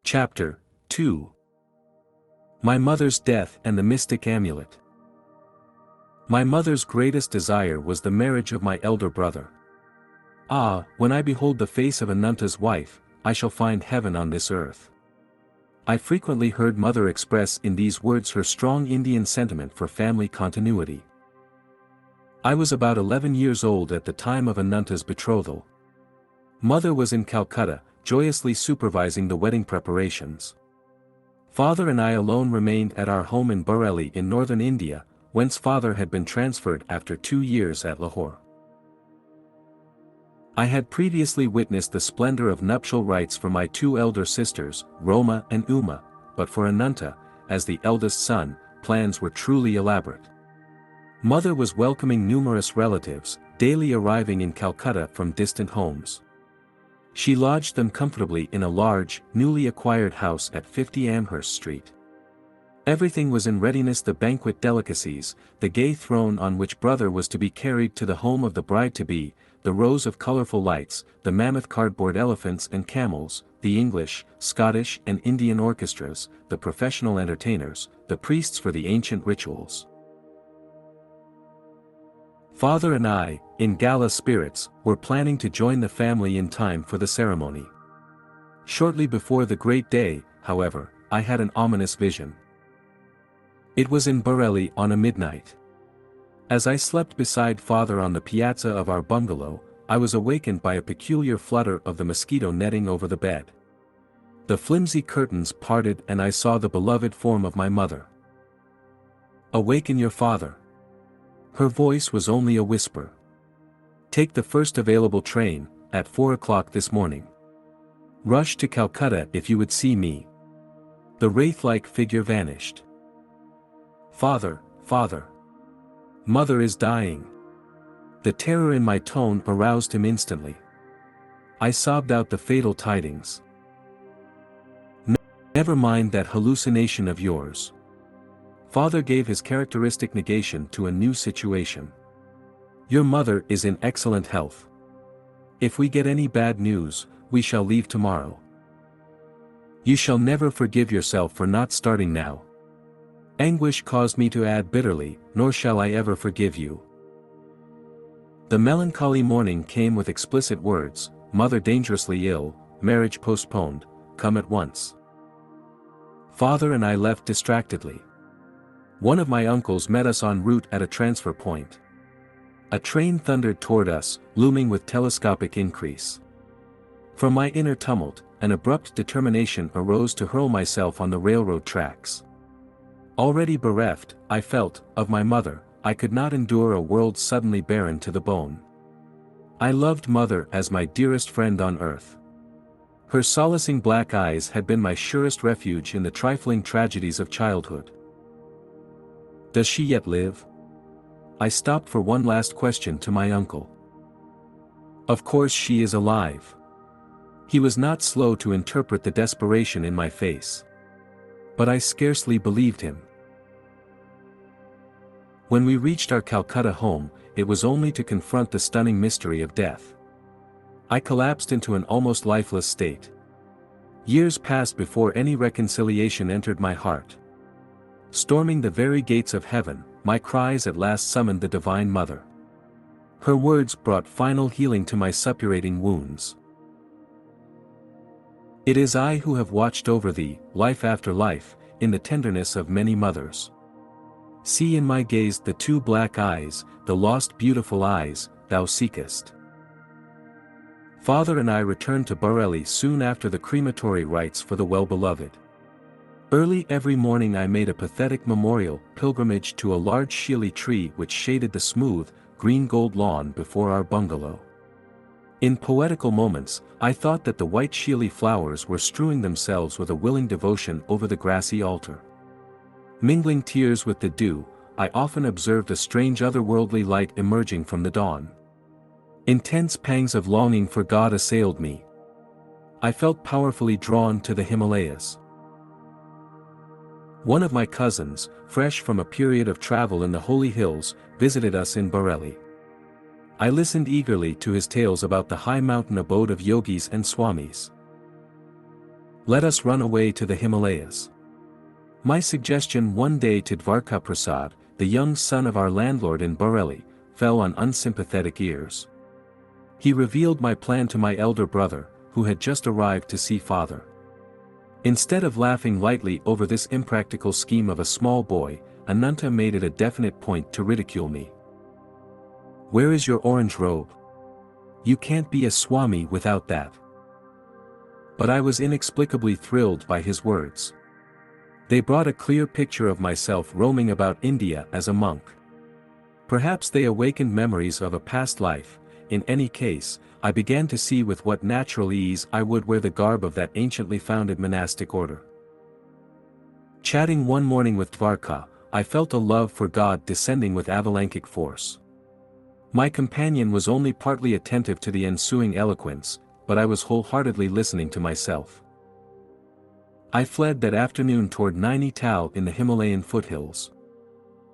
Chapter 2. My mother's death and the mystic amulet. My mother's greatest desire was the marriage of my elder brother. Ah, when I behold the face of Ananta's wife, I shall find heaven on this earth. I frequently heard mother express in these words her strong Indian sentiment for family continuity. I was about 11 years old at the time of Ananta's betrothal. Mother was in Calcutta, joyously supervising the wedding preparations. Father and I alone remained at our home in Bareilly in northern India, whence father had been transferred after 2 years at Lahore. I had previously witnessed the splendor of nuptial rites for my 2 elder sisters, Roma and Uma, but for Ananta, as the eldest son, plans were truly elaborate. Mother was welcoming numerous relatives, daily arriving in Calcutta from distant homes. She lodged them comfortably in a large, newly acquired house at 50 Amherst Street. Everything was in readiness: the banquet delicacies, the gay throne on which brother was to be carried to the home of the bride-to-be, the rows of colorful lights, the mammoth cardboard elephants and camels, the English, Scottish and Indian orchestras, the professional entertainers, the priests for the ancient rituals. Father and I, in gala spirits, were planning to join the family in time for the ceremony. Shortly before the great day, however, I had an ominous vision. It was in Bareilly on a midnight. As I slept beside father on the piazza of our bungalow, I was awakened by a peculiar flutter of the mosquito netting over the bed. The flimsy curtains parted and I saw the beloved form of my mother. "Awaken your father." Her voice was only a whisper. "Take the first available train, at 4 o'clock this morning. Rush to Calcutta if you would see me." The wraith-like figure vanished. "Father, father. Mother is dying." The terror in my tone aroused him instantly. I sobbed out the fatal tidings. "Never mind that hallucination of yours." Father gave his characteristic negation to a new situation. "Your mother is in excellent health. If we get any bad news, we shall leave tomorrow. You shall never forgive yourself for not starting now." Anguish caused me to add bitterly, "Nor shall I ever forgive you." The melancholy morning came with explicit words: "Mother dangerously ill, marriage postponed, come at once." Father and I left distractedly. One of my uncles met us en route at a transfer point. A train thundered toward us, looming with telescopic increase. From my inner tumult, an abrupt determination arose to hurl myself on the railroad tracks. Already bereft, I felt, of my mother, I could not endure a world suddenly barren to the bone. I loved mother as my dearest friend on earth. Her solacing black eyes had been my surest refuge in the trifling tragedies of childhood. Does she yet live? I stopped for one last question to my uncle. Of course she is alive. He was not slow to interpret the desperation in my face. But I scarcely believed him. When we reached our Calcutta home, it was only to confront the stunning mystery of death. I collapsed into an almost lifeless state. Years passed before any reconciliation entered my heart. Storming the very gates of heaven, my cries at last summoned the Divine Mother. Her words brought final healing to my suppurating wounds. "It is I who have watched over thee, life after life, in the tenderness of many mothers. See in my gaze the 2 black eyes, the lost beautiful eyes, thou seekest." Father and I returned to Bareilly soon after the crematory rites for the well-beloved. Early every morning I made a pathetic memorial pilgrimage to a large sheely tree which shaded the smooth, green gold lawn before our bungalow. In poetical moments, I thought that the white sheely flowers were strewing themselves with a willing devotion over the grassy altar. Mingling tears with the dew, I often observed a strange otherworldly light emerging from the dawn. Intense pangs of longing for God assailed me. I felt powerfully drawn to the Himalayas. One of my cousins, fresh from a period of travel in the holy hills, visited us in Bareilly. I listened eagerly to his tales about the high mountain abode of yogis and swamis. Let us run away to the Himalayas. My suggestion one day to 𝑑𝑉𝒪, the young son of our landlord in Bareilly, fell on unsympathetic ears. He revealed my plan to my elder brother, who had just arrived to see father. Instead of laughing lightly over this impractical scheme of a small boy, Ananta made it a definite point to ridicule me. "Where is your orange robe? You can't be a Swami without that." But I was inexplicably thrilled by his words. They brought a clear picture of myself roaming about India as a monk. Perhaps they awakened memories of a past life. In any case, I began to see with what natural ease I would wear the garb of that anciently founded monastic order. Chatting one morning with 𝑑𝑉𝒪, I felt a love for God descending with avalanchic force. My companion was only partly attentive to the ensuing eloquence, but I was wholeheartedly listening to myself. I fled that afternoon toward Naini Tal in the Himalayan foothills.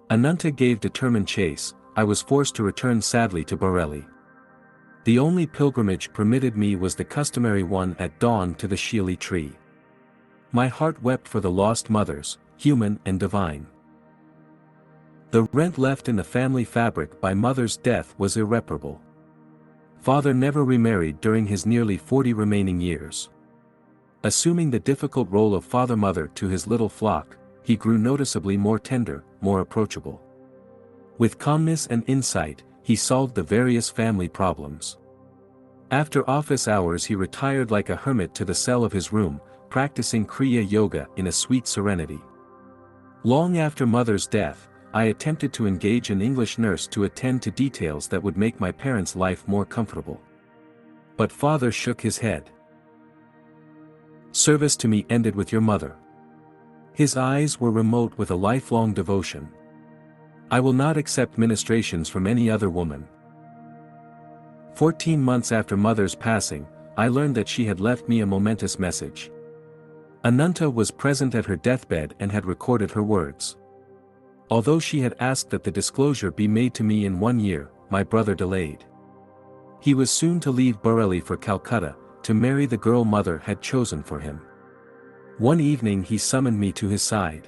Ananta gave determined chase. I was forced to return sadly to Bareilly. The only pilgrimage permitted me was the customary one at dawn to the 𝒌𝒨 tree. My heart wept for the lost mothers, human and divine. The rent left in the family fabric by mother's death was irreparable. Father never remarried during his nearly 40 remaining years. Assuming the difficult role of father-mother to his little flock, he grew noticeably more tender, more approachable. With calmness and insight, he solved the various family problems. After office hours he retired like a hermit to the cell of his room, practicing Kriya Yoga in a sweet serenity. Long after mother's death, I attempted to engage an English nurse to attend to details that would make my parents' life more comfortable. But father shook his head. "Service to me ended with your mother." His eyes were remote with a lifelong devotion. "I will not accept ministrations from any other woman." 14 months after mother's passing, I learned that she had left me a momentous message. Ananta was present at her deathbed and had recorded her words. Although she had asked that the disclosure be made to me in 1 year, my brother delayed. He was soon to leave Bareilly for Calcutta, to marry the girl mother had chosen for him. One evening he summoned me to his side.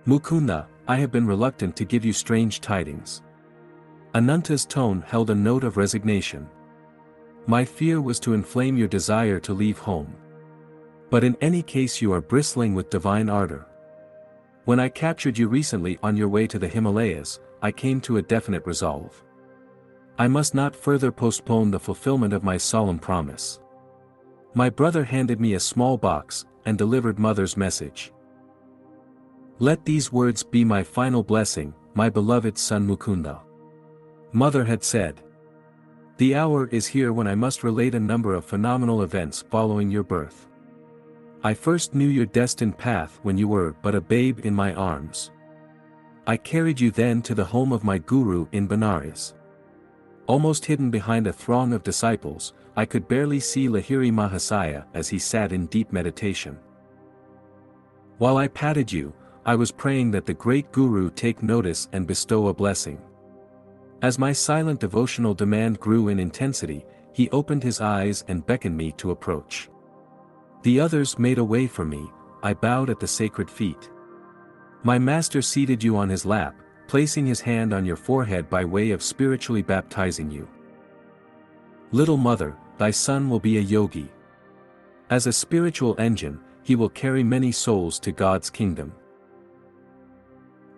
"Mukunda, I have been reluctant to give you strange tidings." Ananta's tone held a note of resignation. "My fear was to inflame your desire to leave home. But in any case you are bristling with divine ardor. When I captured you recently on your way to the Himalayas, I came to a definite resolve. I must not further postpone the fulfillment of my solemn promise." My brother handed me a small box, and delivered mother's message. "Let these words be my final blessing, my beloved son Mukunda." Mother had said. "The hour is here when I must relate a number of phenomenal events following your birth. I first knew your destined path when you were but a babe in my arms. I carried you then to the home of my guru in Benares. Almost hidden behind a throng of disciples, I could barely see Lahiri Mahasaya as he sat in deep meditation. While I patted you, I was praying that the great guru take notice and bestow a blessing. As my silent devotional demand grew in intensity, he opened his eyes and beckoned me to approach. The others made a way for me. I bowed at the sacred feet. My master seated you on his lap, placing his hand on your forehead by way of spiritually baptizing you. Little mother, thy son will be a yogi. As a spiritual engine, he will carry many souls to God's kingdom.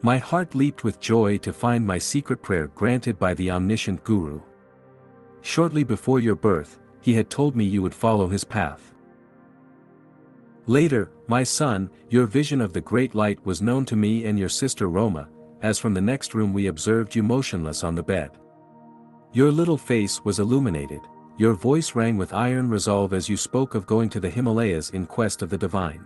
My heart leaped with joy to find my secret prayer granted by the omniscient Guru. Shortly before your birth, he had told me you would follow his path. Later, my son, your vision of the great light was known to me and your sister Roma, as from the next room we observed you motionless on the bed. Your little face was illuminated, your voice rang with iron resolve as you spoke of going to the Himalayas in quest of the divine.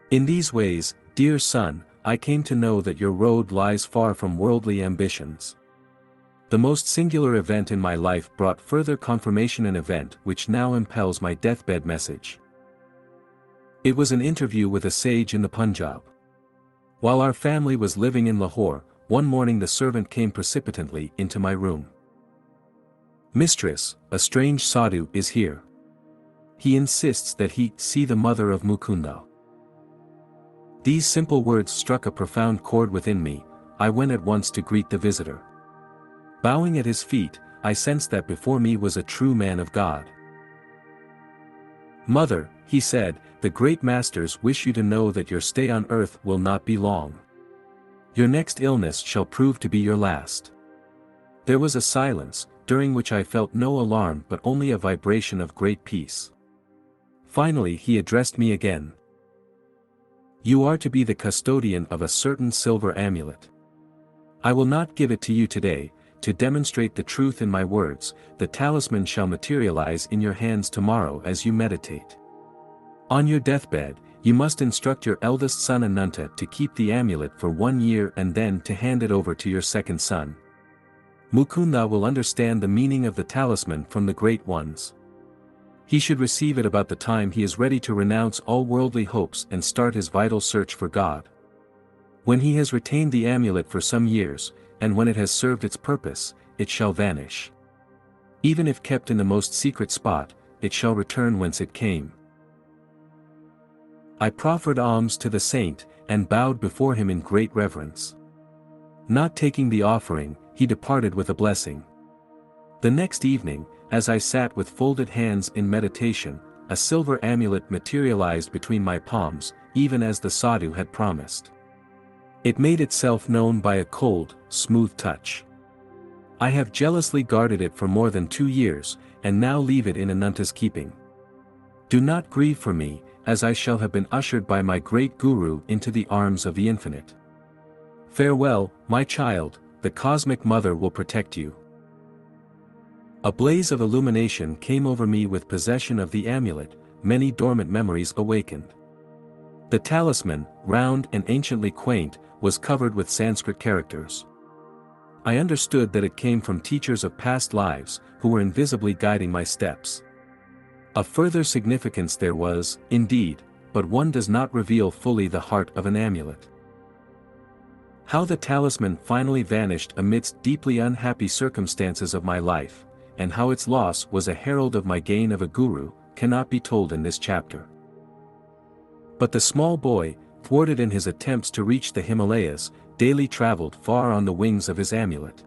In these ways, dear son, I came to know that your road lies far from worldly ambitions. The most singular event in my life brought further confirmation, an event which now impels my deathbed message. It was an interview with a sage in the Punjab. While our family was living in Lahore, one morning the servant came precipitately into my room. "Mistress, a strange sadhu is here. He insists that he see the mother of Mukunda. These simple words struck a profound chord within me. I went at once to greet the visitor. Bowing at his feet, I sensed that before me was a true man of God. "Mother," he said, "the great masters wish you to know that your stay on earth will not be long. Your next illness shall prove to be your last." There was a silence, during which I felt no alarm but only a vibration of great peace. Finally he addressed me again. "You are to be the custodian of a certain silver amulet. I will not give it to you today. To demonstrate the truth in my words, the talisman shall materialize in your hands tomorrow as you meditate. On your deathbed, you must instruct your eldest son Ananta to keep the amulet for 1 year and then to hand it over to your second son. Mukunda will understand the meaning of the talisman from the great ones. He should receive it about the time he is ready to renounce all worldly hopes and start his vital search for God. When he has retained the amulet for some years, and when it has served its purpose, it shall vanish. Even if kept in the most secret spot, it shall return whence it came." I proffered alms to the saint, and bowed before him in great reverence. Not taking the offering, he departed with a blessing. The next evening, as I sat with folded hands in meditation, a silver amulet materialized between my palms, even as the sadhu had promised. It made itself known by a cold, smooth touch. I have jealously guarded it for more than 2 years, and now leave it in Ananta's keeping. Do not grieve for me, as I shall have been ushered by my great Guru into the arms of the Infinite. Farewell, my child, the Cosmic Mother will protect you. A blaze of illumination came over me with possession of the amulet, many dormant memories awakened. The talisman, round and anciently quaint, was covered with Sanskrit characters. I understood that it came from teachers of past lives, who were invisibly guiding my steps. A further significance there was, indeed, but one does not reveal fully the heart of an amulet. How the talisman finally vanished amidst deeply unhappy circumstances of my life, and how its loss was a herald of my gain of a guru, cannot be told in this chapter. But the small boy, thwarted in his attempts to reach the Himalayas, daily traveled far on the wings of his amulet.